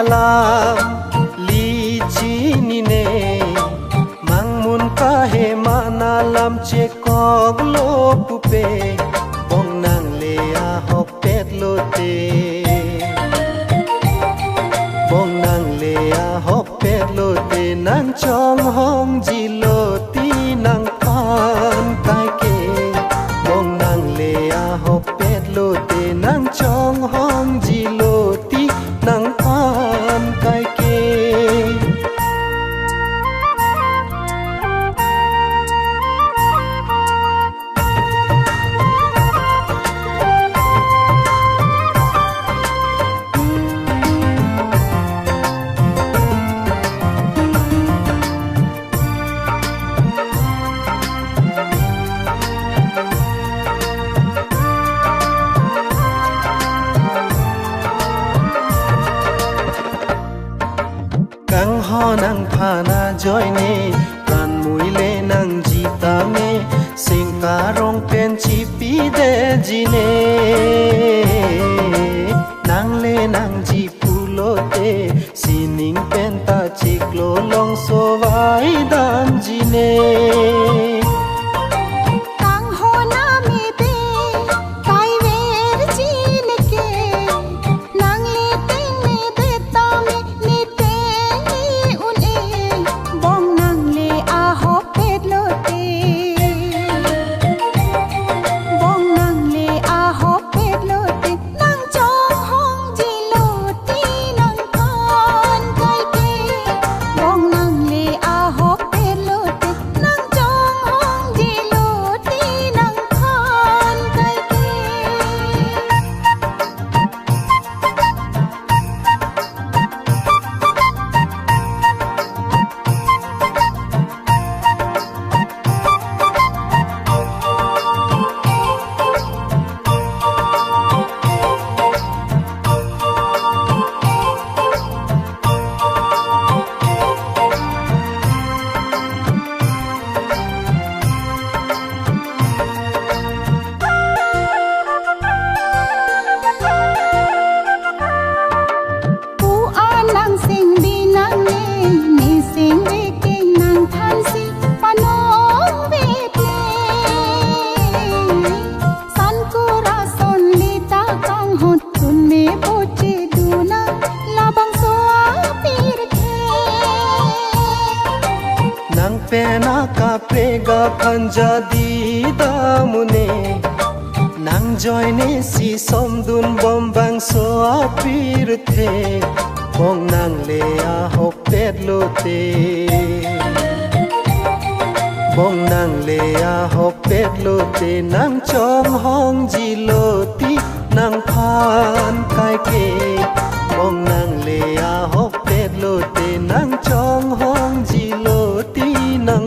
alam lichi ni ne mangmun kahe manalam che kog lo pupe bong nang le a hop pet lo te bong nang le a hop pet lo te nang chong hom ji lo ti nang pan kai ke bong nang le a hop pet lo te nang chong hom ji lo ti nang pan kai ke kang ho nang phana joy ne pran mui le nang jita me sing ka rong pen chi pi de ji ne nang le nang ji pulo te sining pen ta chik lo long so vai dan ji ne pena ka prega phanja di damune nang joy ne si som dun bom bang so apir the bong nang le a hop pet lo te bong nang le a hop pet lo te nang chong hong ji lo ti nang phan kai ke bong nang le a hop pet lo te nang chong hong ji lo ti nang